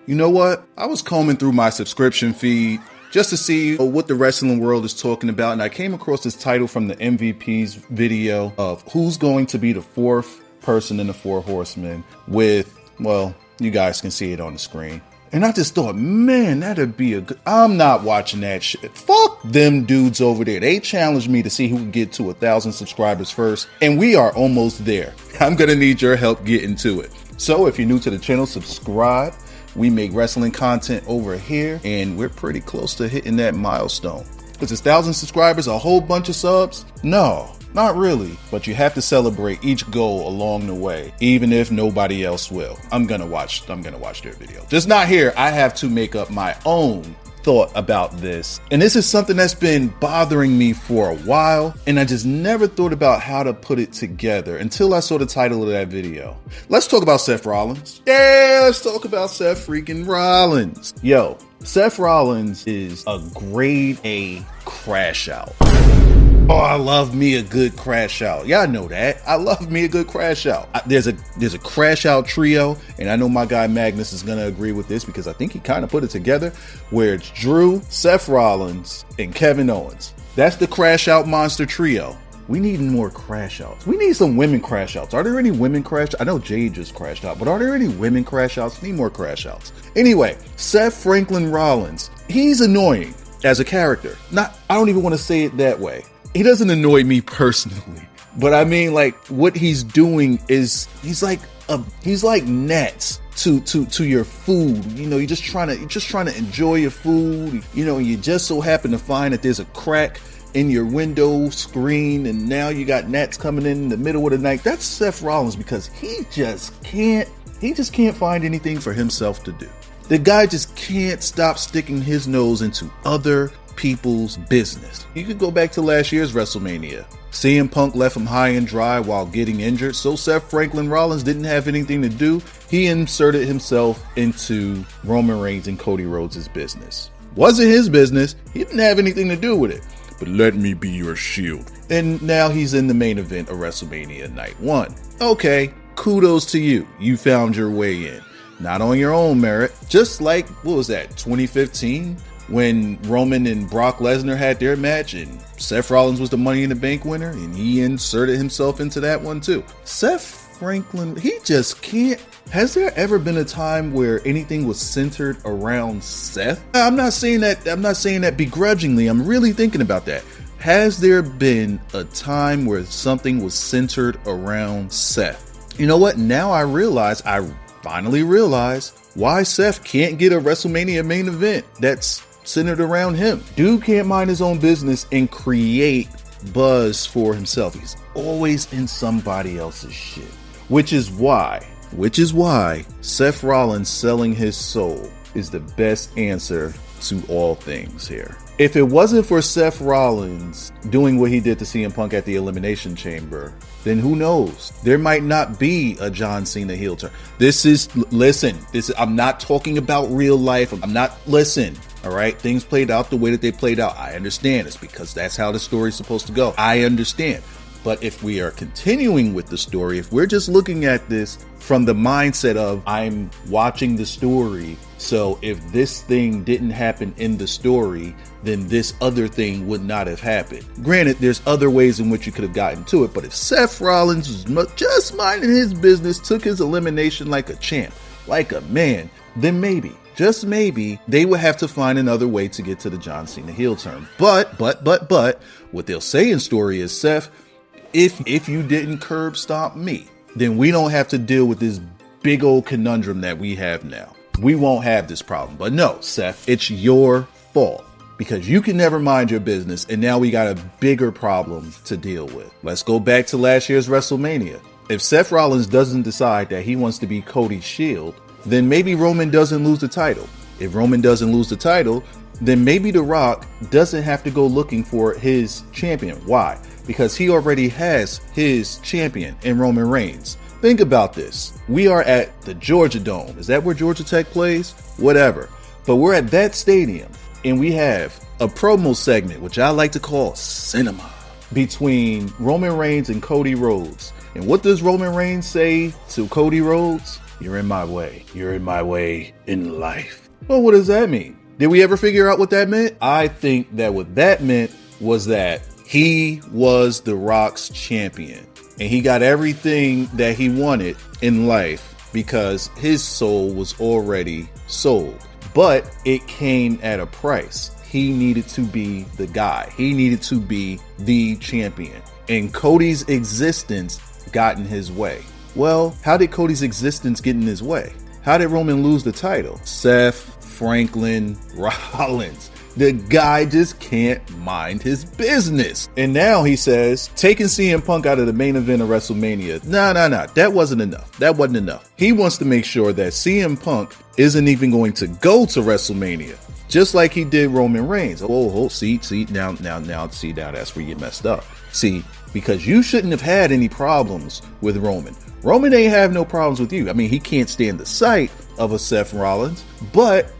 You know what? I was combing through my subscription feed just to see what the wrestling world is talking about, and I came across this title from the MVP's video of who's going to be the fourth person in the Four Horsemen with, well, you guys can see it on the screen. And I just thought, man, that'd be a good... I'm not watching that shit. Fuck them dudes over there. They challenged me to see who can get to 1,000 subscribers first, and we are almost there. I'm gonna need your help getting to it. So if you're new to the channel, subscribe. We make wrestling content over here, and we're pretty close to hitting that milestone. Is it 1,000 subscribers, a whole bunch of subs? No, not really. But you have to celebrate each goal along the way, even if nobody else will. I'm gonna watch their video. Just not here. I have to make up my own thought about this. And this is something that's been bothering me for a while, and I just never thought about how to put it together until I saw the title of that video. Let's talk about Seth Rollins. Yeah, let's talk about Seth freaking Rollins. Yo, Seth Rollins is a grade A crash out. Oh, I love me a good crash out. Y'all know that. I love me a good crash out. There's a crash out trio, and I know my guy Magnus is going to agree with this because I think he kind of put it together, where it's Drew, Seth Rollins, and Kevin Owens. That's the crash out monster trio. We need more crash outs. We need some women crash outs. Are there any women crash? I know Jade just crashed out, but are there any women crash outs? Need more crash outs. Anyway, Seth Franklin Rollins, he's annoying as a character. I don't even want to say it that way. He doesn't annoy me personally, but I mean, like, what he's doing is he's like gnats to your food. You know, you're just trying to enjoy your food. You know, you just so happen to find that there's a crack in your window screen, and now you got gnats coming in the middle of the night. That's Seth Rollins, because he just can't find anything for himself to do. The guy just can't stop sticking his nose into other people's business. You could go back to last year's WrestleMania. CM Punk left him high and dry while getting injured, so Seth Franklin Rollins didn't have anything to do. He inserted himself into Roman Reigns and Cody Rhodes' business. Wasn't his business. He didn't have anything to do with it. But let me be your shield. And now he's in the main event of WrestleMania Night 1. Okay, kudos to you. You found your way in. Not on your own merit. Just like, what was that, 2015? When Roman and Brock Lesnar had their match and Seth Rollins was the Money in the Bank winner, and he inserted himself into that one too. Seth Franklin, he just can't. Has there ever been a time where anything was centered around Seth? I'm not saying that begrudgingly. I'm really thinking about that. Has there been a time where something was centered around Seth? You know what? Now I finally realize why Seth can't get a WrestleMania main event that's centered around him. Dude can't mind his own business and create buzz for himself. He's always in somebody else's shit. Which is why Seth Rollins selling his soul is the best answer to all things here. If it wasn't for Seth Rollins doing what he did to CM Punk at the Elimination Chamber, then who knows? There might not be a John Cena heel turn. I'm not talking about real life. All right, things played out the way that they played out. I understand. It's because that's how the story's supposed to go. I understand. But if we are continuing with the story, if we're just looking at this from the mindset of I'm watching the story, so if this thing didn't happen in the story, then this other thing would not have happened. Granted, there's other ways in which you could have gotten to it, but if Seth Rollins was just minding his business, took his elimination like a champ, like a man, then maybe, just maybe, they would have to find another way to get to the John Cena heel turn. But, what they'll say in story is, Seth, if you didn't curb stomp me, then we don't have to deal with this big old conundrum that we have now. We won't have this problem. But no, Seth, it's your fault because you can never mind your business, and now we got a bigger problem to deal with. Let's go back to last year's WrestleMania. If Seth Rollins doesn't decide that he wants to be Cody's shield, then maybe Roman doesn't lose the title. If Roman doesn't lose the title, then maybe The Rock doesn't have to go looking for his champion. Why? Because he already has his champion in Roman Reigns. Think about this. We are at the Georgia Dome. Is that where Georgia Tech plays? Whatever. But we're at that stadium, and we have a promo segment, which I like to call cinema, between Roman Reigns and Cody Rhodes. And what does Roman Reigns say to Cody Rhodes? You're in my way. You're in my way in life. Well, what does that mean? Did we ever figure out what that meant? I think that what that meant was that he was The Rock's champion and he got everything that he wanted in life because his soul was already sold. But it came at a price. He needed to be the guy. He needed to be the champion. And Cody's existence got in his way. Well, how did Cody's existence get in his way? How did Roman lose the title? Seth Franklin Rollins. The guy just can't mind his business. And now he says, taking CM Punk out of the main event of WrestleMania. Nah. That wasn't enough. That wasn't enough. He wants to make sure that CM Punk isn't even going to go to WrestleMania. Just like he did Roman Reigns. See, now, that's where you messed up. See, because you shouldn't have had any problems with Roman. Roman ain't have no problems with you. I mean, he can't stand the sight of a Seth Rollins, but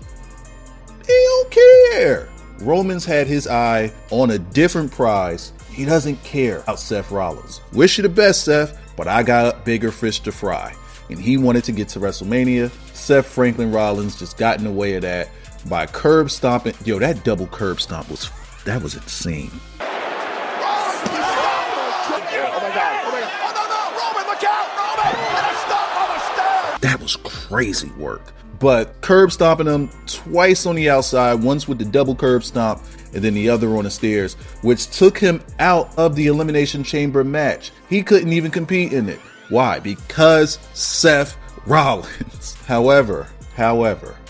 he don't care. Roman's had his eye on a different prize. He doesn't care about Seth Rollins. Wish you the best, Seth, but I got bigger fish to fry. And he wanted to get to WrestleMania. Seth Franklin Rollins just got in the way of that by curb stomping. Yo, that double curb stomp was insane. That was crazy work. But curb stomping him twice on the outside, once with the double curb stomp and then the other on the stairs, which took him out of the Elimination Chamber match. He couldn't even compete in it. Why? Because Seth Rollins. However,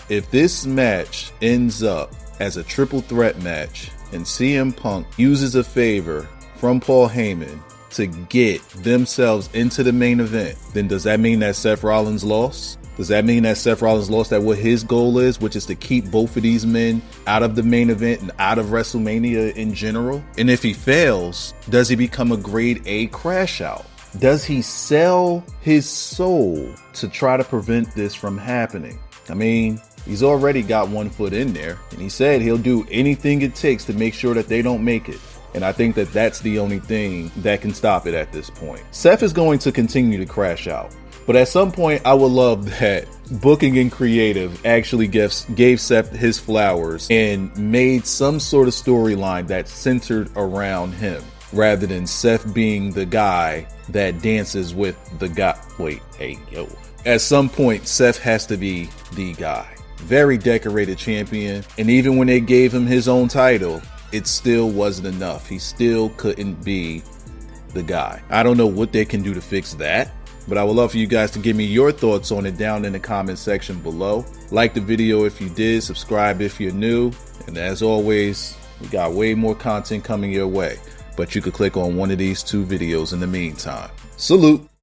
if this match ends up as a triple threat match and CM Punk uses a favor from Paul Heyman to get themselves into the main event, then does that mean that Seth Rollins lost? Does that mean that Seth Rollins lost at what his goal is, which is to keep both of these men out of the main event and out of WrestleMania in general? And if he fails, does he become a grade A crash out? Does he sell his soul to try to prevent this from happening? I mean, he's already got one foot in there, and he said he'll do anything it takes to make sure that they don't make it. And I think that that's the only thing that can stop it at this point. Seth is going to continue to crash out. But at some point, I would love that booking and creative actually gave Seth his flowers and made some sort of storyline that centered around him, rather than Seth being the guy that dances with the guy. At some point, Seth has to be the guy. Very decorated champion. And even when they gave him his own title, it still wasn't enough. He still couldn't be the guy. I don't know what they can do to fix that, but I would love for you guys to give me your thoughts on it down in the comment section below. Like the video if you did, subscribe if you're new, and as always, we got way more content coming your way, but you could click on one of these two videos in the meantime. Salute.